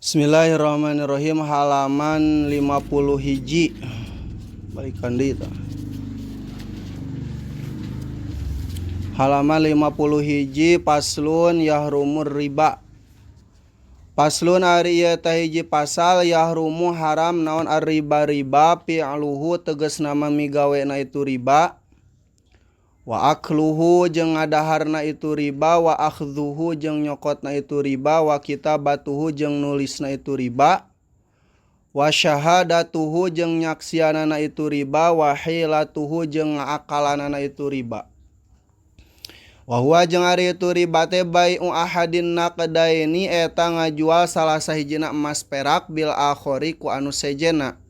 Bismillahirrahmanirrahim. Halaman 50 hiji. Balikan deui tah. Halaman 50 hiji. Paslun yahrumur riba. Paslun ari ieu tah hiji pasal yahrumu haram naon ar-riba fi'luhu tegas nama migawena itu riba. Wa akluhu jeung ngadaharna itu riba, wa akhdhuhu jeung nyokotna itu riba, wa kitabatuhu jeung nulisna itu riba, wa syahadatuhu jeung nyaksianana itu riba, wa hilatuhu jeung ngakalanana itu riba. Wa huwa jeung ari itu riba teh bai'u ahadin naqdaini eta ngajual salah sahijina emas perak bil akhori ku anu sejena.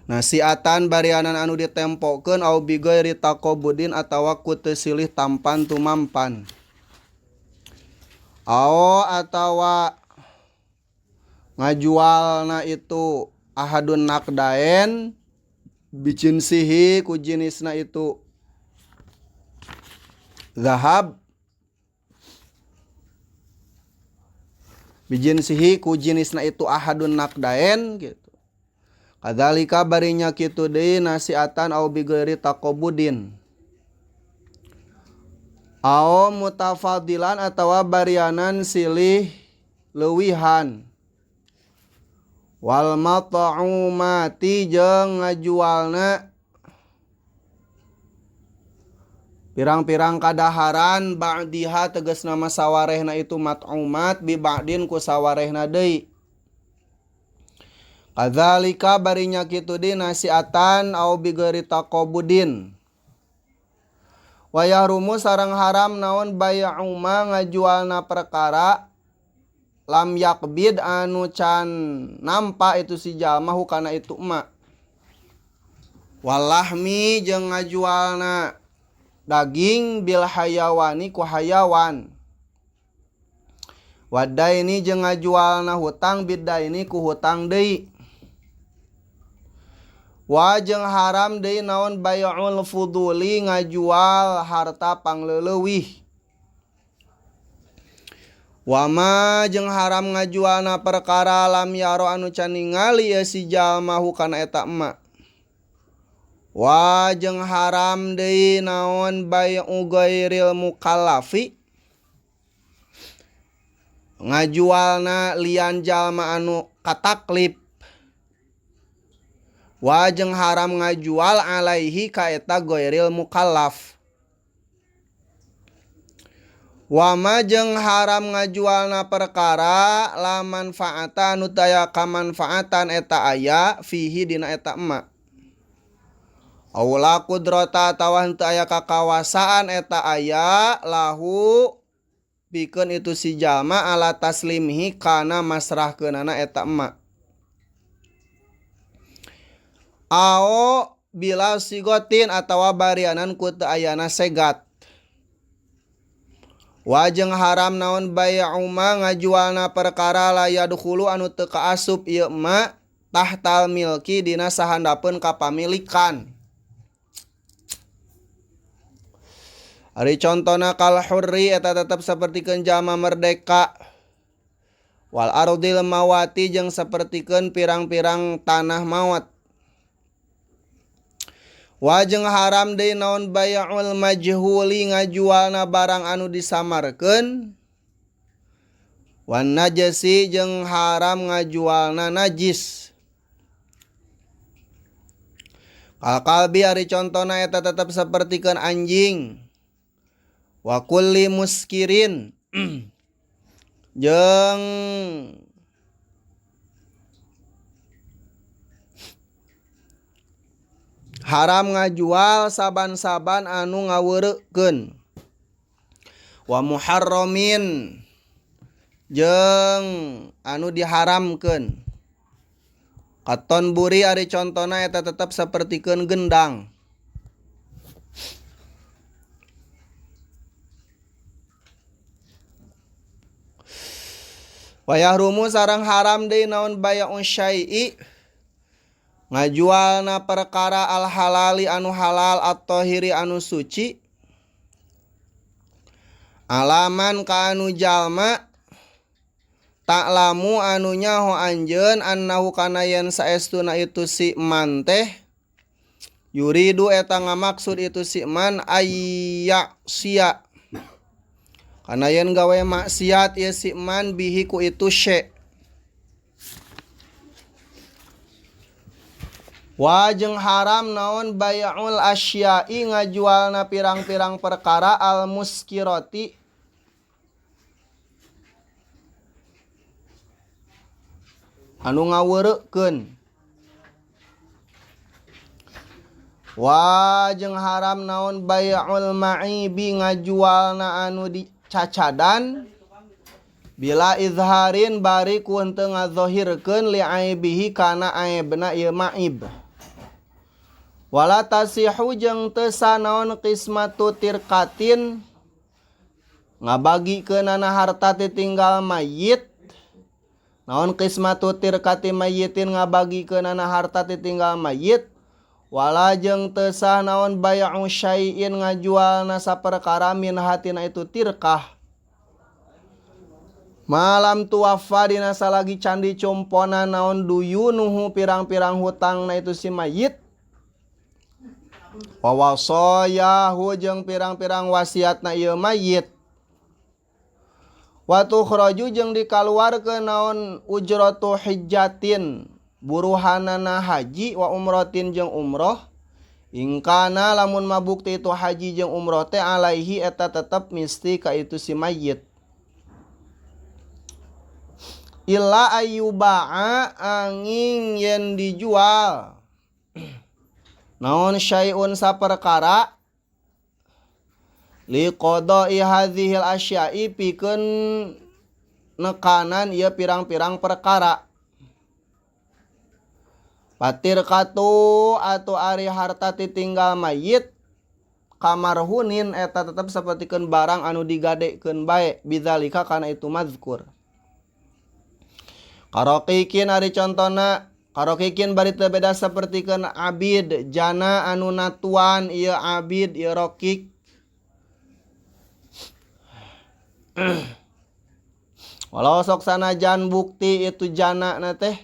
Nasiatan barianan anu ditempokeun au bigoiri taqobudin atawa ku teu silih tampan tumampan. Atawa ngajualna itu ahadun naqdain bicin sihi ku jenisna itu zahab, bijin sihi ku jenisna itu ahadun naqdain gitu. Kadzalika barinya kitu deui nasiatan au bigoiri taqobudin. Mutafadilan atawa barianan silih leuwihan. Wal mat'umati jeung ngajualna pirang-pirang kadaharan ba'diha tegasna sawarehna itu mat'umat bi ba'din ku sawarehna deui. Kadzalika barinya kitu di nasiatan au bigoiri taqobudin. Wa yahrumu sareng haram naon bai'u ma ngajualna perkara lam yakbid anu can nampa itu si jalma hukana itu emak. Walahmi jeung ngajualna daging bil hayawani ku hayawan. Wadaini jeung ngajualna hutang bidaini ku hutang deui. Wa jeung haram deui naon bai'ul fuduli ngajual harta pangleuleuyih. Wa ma jeung haram ngajualna perkara lam yaro anu can ningali si jalma hukana eta emak. Wa jeung haram deui naon bai'u ghairil mukallafi ngajualna lian jalma anu kataklif. Wa jeung haram ngajual alaihi ka eta ghairil mukallaf. Wa ma jeung haram ngajualna perkara la manfaata anu taya kamanfaatan eta aya fihi dina eta emak. Aula qudrata atawa henteu aya kakawasaan eta aya lahu pikeun itu si jalma ala taslimhi kana masrahkeunana eta emak. Bila sigotin atawa barianan ku teu ayana segat. Wa jeung haram naon bai'u ma ngajualna perkara la yadkhulu anu teu kaasup ieu ma tahtal milki dina sahandapeun kapamilikan. Ari contona kal hurri eta tetep sapertikeun jalma merdeka. Wal ardil mawati jeung sapertikeun pirang-pirang tanah maot. Wa jeung haram deui naon bai'ul majhuli ngajualna barang anu disamarkeun. Wan najasi jeung haram ngajualna najis. Kal kalbi ari contona eta tetep sapertikeun anjing. Wa kulli muskirin jeung haram ngajual saban-saban anu ngaweureukkeun. Wa muharramin jeung anu diharamkeun. Katon buri ari contona eta tetep sapertikeun gendang. Wa yahrumu sareng haram deui naon bai'u syai'i ngajualna perkara al halali anu halal at-tahiri anu suci alaman ka anu jalma Ta'lamu anu nyaho anjeun annahu kana yen saestuna itu si man teh yuridu eta ngamaksud itu si man ayya sia kana yen gawe maksiat ieu si man bihi ku itu sy. Wajeng haram naon bay'ul asya'i ngajualna pirang-pirang perkara al muskirati anu ngaweureukkeun. Wajeng haram naon bay'ul ma'ibi ngajualna anu dicacadan bila izharin bari ku henteu ngazahirkeun li aibihi kana aibna ieu ma'ib. Wala tasihu jeung teu sanaon qismatu tirkatin ngabagikeunana harta titinggal mayit. Naon qismatu tirkati mayitin ngabagikeunana harta titinggal mayit. Wala jeung teu sah naon bay'u syai'in ngajualna saperkara min hatina itu tirkah. Malam tuwafa dina salagi candi compona naon duyunuhu pirang-pirang hutangna itu si mayit. Wa wasayahu jeung pirang-pirang wasiatna ieu mayit. Wa tukhraju jeung dikaluarkeun naon ujratu hijjatin buruhanana haji wa umratin jeung umroh. Ingkana lamun mabukti itu haji jeung umroh teh alaihi eta tetep misti ka itu si mayit. Illa ayyuba'a angin yen dijual naon syai'un saperkara li qada'i hadzihil asya'i pikeun nekanan ieu pirang-pirang perkara. Patirkatu atu ari harta titinggal mayit kamarhunin eta tetep sapertikeun barang anu digadekeun bae bidzalika kana itu mazkur. Karokikin ari contona karokikin bari teu beda sapertikeun abid jana anu natuan ieu abid ieu rokik. Walau sok sanajan bukti itu jana na teh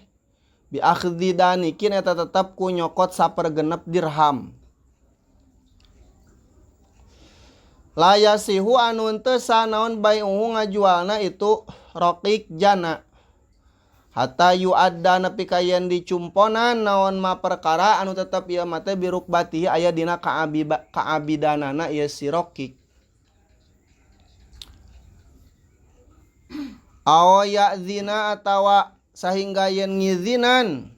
bi akhdhi danikin eta tetep ku nyokot sapergenep dirham. La yasihu anu teu sanaon bai'uhu ngajualna itu rokik jana. Hatta yu'adda nepi ka yen dicumponan naon ma perkara anu tetep ieu mah teh birukbatihi aya dina kaabidanana ieu si rokik. Aw ya'zina atawa sahingga yen ngizinan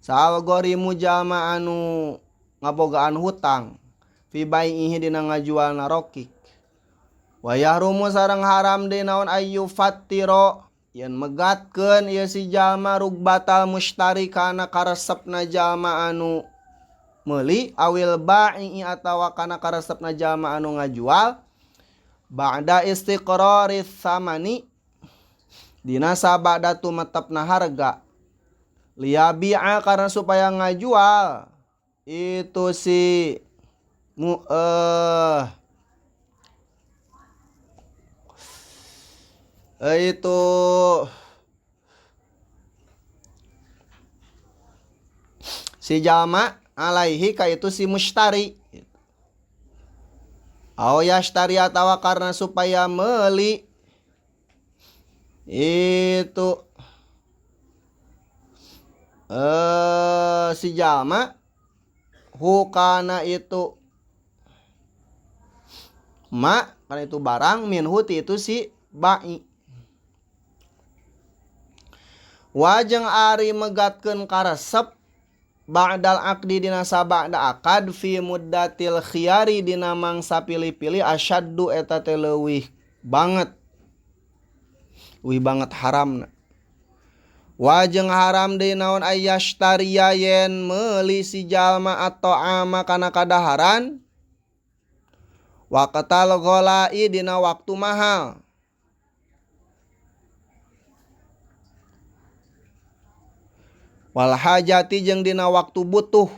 saalgorimu jalma anu ngabogaan hutang fi bai'ihi dina ngajualna rokik. Wa yahrumu sareng haram deui naon ayyu fattiro yen megatkeun ieu si jalma rugbatal mustari kana karesepna jalma anu meuli awil ba'i atawa kana karesepna jalma anu ngajual ba'da istiqraris samani dina sabada tumetepna harga liyabi'a karena supaya ngajual itu si itu si jalma alaihi ka itu si mustari. Aw yashtari atawa karena supaya meuli itu si jalma hukana itu ma karena itu barang minhu itu si ba'i. Wajeng ari megatkeun karesep ba'dal aqdi dina sabada akad fi muddatil khiyari dina mangsa pilih-pilih asyaddu eta teh leuwih banget haramna. Wajeng haram deui naon ayyashtariya yen meuli si jalma atau ama kana kadaharan waqtal ghalai dina waktu mahal. Wal hajati jeung dina waktu butuh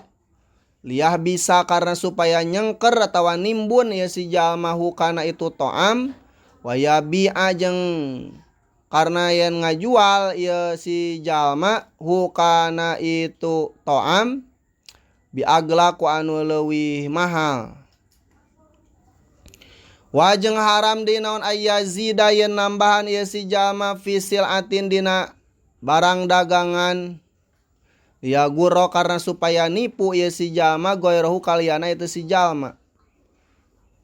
liyah bisa karena supaya nyengker atawa nimbun ieu si jalma hukana itu to'am wa yabi'a jeung karena yen ngajual ieu si jalma hukana itu to'am biagla ku anu leuwih mahal. Wajeng haram di naon ayyazida yen nambahan ieu si jalma fisil atin dina barang dagangan ya guro karena supaya nipu ieu si jalma goirohu kaliyana itu si jalma.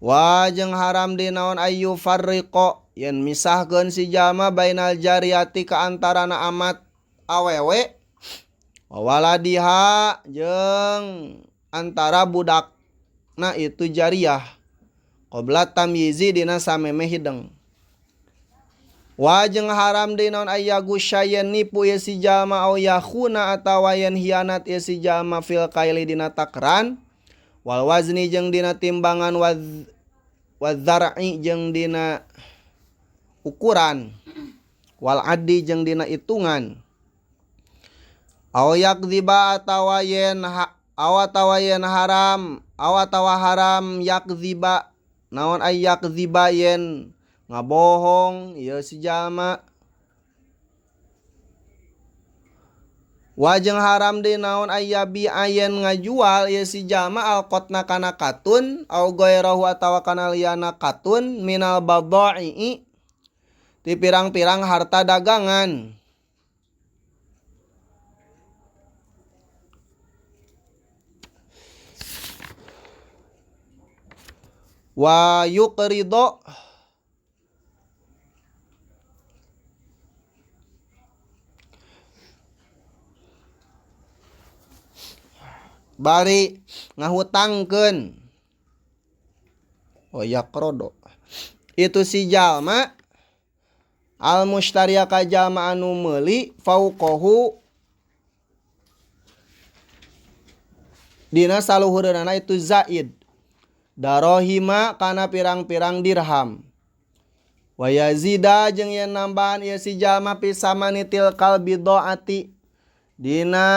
Wajeng haram di naon ayyu farriqo yen misahkeun si jalma bainal jariyati ka antarana amat awewe waladiha jeung antara budakna itu jariyah qabla tamyizi dina samemeh hideung. Wajeng haram di naon ayyagu syayen nipu ieu si jalma au yakhuna atawa yen hianat ieu si jalma fil kaili dina takran wal wazni jeung dina timbangan wadzar'i jeung dina ukuran wal addi jeung dina itungan aw yakdziba atawa yen haram yakdziba naon ay yakdziba yen ngabohong ieu si jalma. Wajeng haram di naon ayyabi ayen ngajual ieu si jalma alqotna kana katun au gairahu atawa kana liyana katun minal badha'i ti pirang-pirang harta dagangan. Wa yuqrido bari ngahutangkeun yaqrodo itu si jalma al mustariya ka jalma anu meuli fauqahu dina saluhureunana itu zaid darohima kana pirang-pirang dirham wa yazida jeung yen nambahan ieu si jalma pisamanitil kalbidoati dina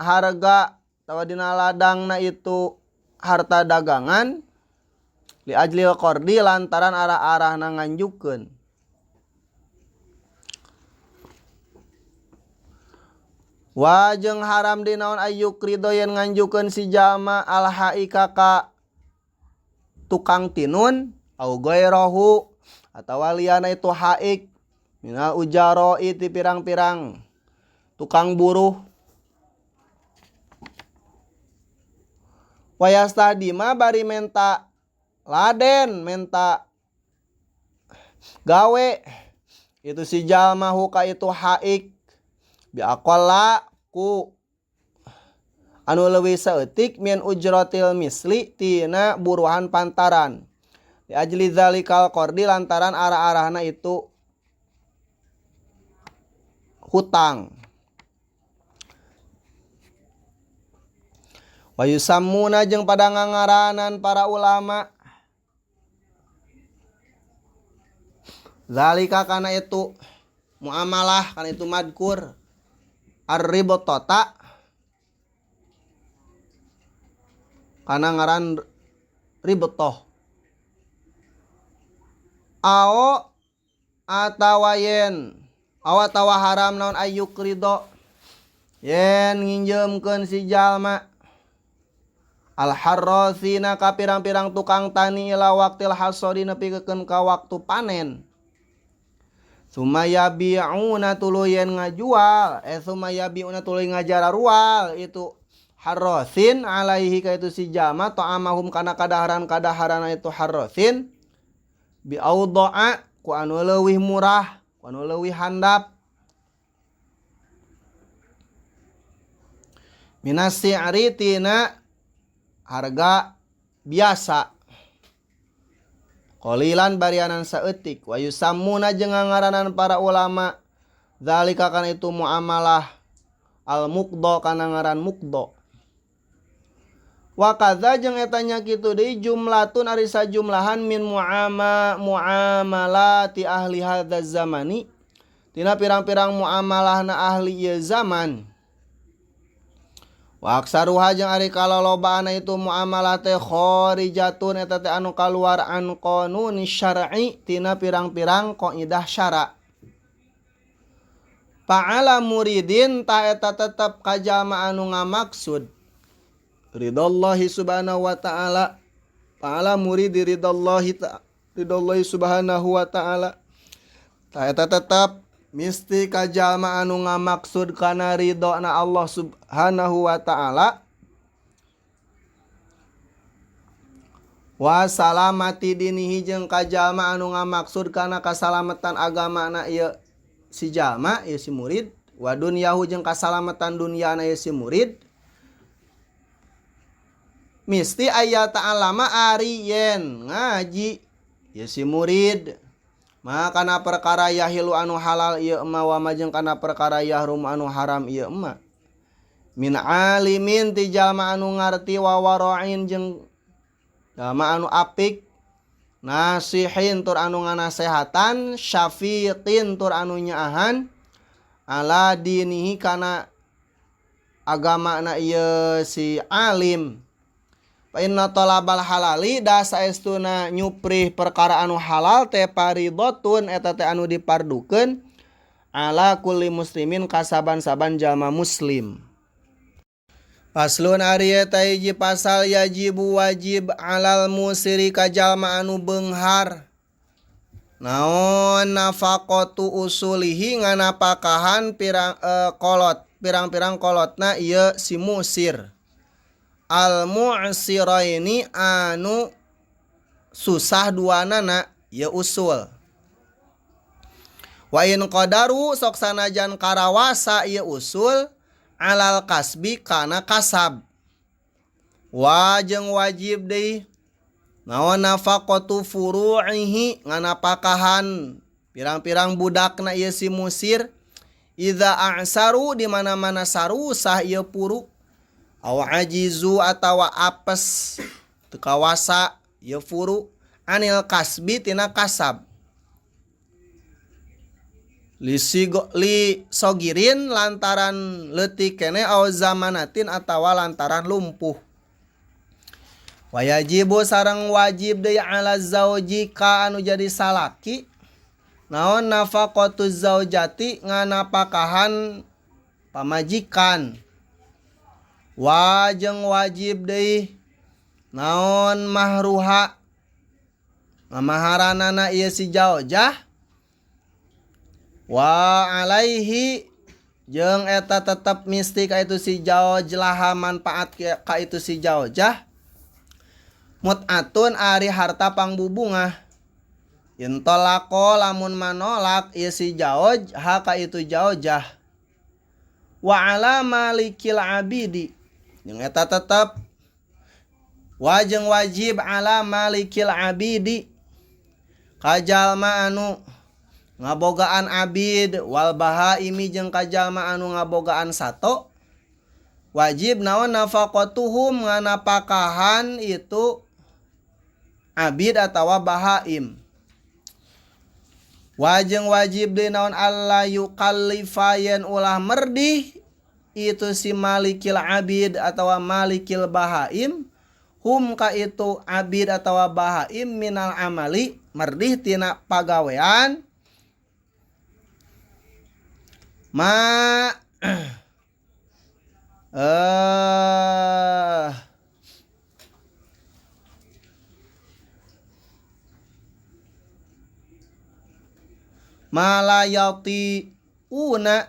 harga tawa dina ladangna itu harta dagangan li ajlil qardi lantaran arah-arahna nganjukeun. Wajeng haram di naon ayyuk ridho yen nganjukeun si jalma al haika ka tukang tinun au gairahu atawa liana itu haik minal ujaro iti pirang-pirang tukang buruh. Wayastadima bari menta laden menta gawe itu si jalma huka itu haik biaqalla ku anu leuwih saeutik min ujratil misli tina buruhan pantaran di ajli zalikal qardi lantaran arah-arahna itu hutang. Wa yusammuna jeung pada ngangaranan para ulama zalika kana itu muamalah kana itu madkur ar-ribtata kana ngaran ribtoh ao atawa yen atawa haram naon ayyuk ridho yen nginjemkeun si jalma al harrasina ka pirang-pirang tukang tani ila waqtil hasodi nepikeun ka waktu panen. Sumayabi'una tuluy yen ngajual sumayabi'una tuluy ngajararual itu harrasin alaihi ka itu si jalma ta'amahum kana kadaharan-kadaharana itu harrasin bi audha'a ku anu leuwih murah ku anu leuwih handap minas si'ri tina harga biasa qalilan barianan saeutik wa yusammuna jeung ngaranan para ulama zalika kana itu muamalah al muqdo kana ngaran muqdo wa kadza jeung eta nya kitu deui jumlatun ari sajumlahan min muamalati ahli hadzal zamani tina pirang-pirang muamalahna ahli ieu zaman. Wa aksaruha jeung ari kalolobaana itu muamalah teh kharijatun eta teh anu kaluar an qanuni syar'i tina pirang-pirang qaidah syara. Fa'ala muridin ta eta tetep ka jalma anu ngamaksud ridallahi subhanahu wa ta'ala. Fa'ala muridi ridallahi subhanahu wa ta'ala. Ta eta tetep misti ka jalma anu ngamaksud kana ridona Allah subhanahu wa ta'ala. Wa salamati dinihi jeung ka jalma anu ngamaksud kana kasalamatan agamana ieu si jalma ieu si murid. Wa dunyahu jeung kasalamatan dunyana ieu si murid. Misti aya ta'alama ari yen ngaji ieu si murid. Maka kana perkara yahilu anu halal ieu emma wa majeng kana perkara yahrum anu haram ieu emma. Min alimin ti jalma anu ngarti wa wara'in jeung jalma anu apik, nasihin tur anu nganasehatan, syafiqin tur anu nyaahan, ala dinihi kana agama na ieu si alim. Fa inna talabal halali da saestuna nyuprih perkara anu halal teh paridotun eta teh anu dipardukeun ala kulli muslimin kasaban-saban jalma muslim. Paslun ari eta hiji pasal yajibu wajib alal musiri ka jalma anu beunghar. Naon nafaqatu usulihi nganapakahan pirang-pirang kolotna ieu si musir. Al mu'siraini anu susah duanana ieu usul. Wa in qadaru sok sanajan karawasa ieu usul alal kasbi kana kasab. Wajeng wajib deui naon nafaqatu furu'ihi nganapakahan pirang-pirang budakna ieu si musir. Idza a'saru di mana-mana sarusah ieu puru. Aw ajizu atawa apes teu kawasa ieu furu anil kasbi tina kasab. Li sogirin lantaran leutik kene aw zamanatin atawa lantaran lumpuh. Wayajibu sareng wajib deui ala zauji ka anu jadi salaki naon nafaqatu zaujati nganapakahan pamajikan. Wajeng wajib deui naon mahruha ngamaharanana ieu si zaujah. Wa alaihi jeung eta tetep misti ka itu si zaujah laha manfaat ka itu si zaujah. Mut'atun ari harta pangbubungah. Intolako lamun manolak ieu si zaujah ka itu zaujah. Wa ala malikil abidi jeung eta tetep wajeng wajib ala malikil abidi ka jalma anu ngabogaan abid wal bahaimi jeung ka jalma anu ngabogaan sato. Wajib naon nafaqatuhum nganapakahan itu abid atawa bahaim. Wajeng wajib deui naon alla yukallifayen ulah merdih itu si malikil abid atawa malikil bahaim hum ka itu abid atawa bahaim minal amali merdih tina pagawean ma malayati una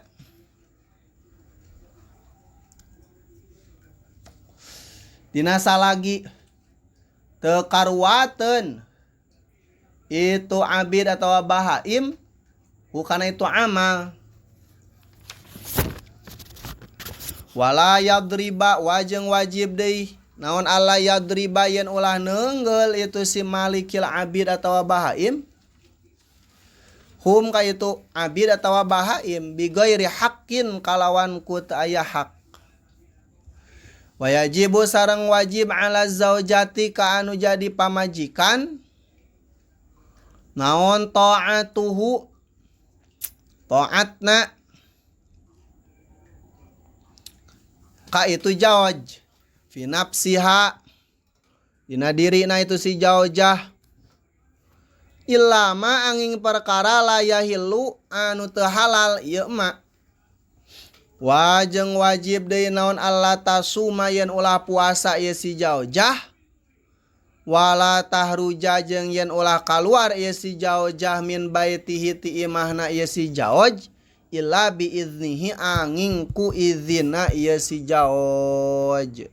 dina salagi teu karuateun itu abid atawa bahaim hukana itu amal. Wala yadriba wajeng wajib deui naon alla yadriba yen ulah neungeul itu si malikil abid atawa bahaim hum ka itu abid atawa bahaim bigairi haqqin kalawan ku teu aya hak. Wayajibu sareng wajib ala zaujati ka anu jadi pamajikan naon ta'atuhu ta'atna ka itu zauj fi nafsiha dina dirina itu si zaujah illama angin perkara la yahillu anu teu halal ieu mah Wajeng wajib deui naon Allah tasuma yen ulah puasa ieu si jaujah. Wala tahruja jeung yen ulah kaluar ieu si jaujah min baitihi ti imahna ieu si jauj illa bi iznihi angin ku izina ieu si jauj.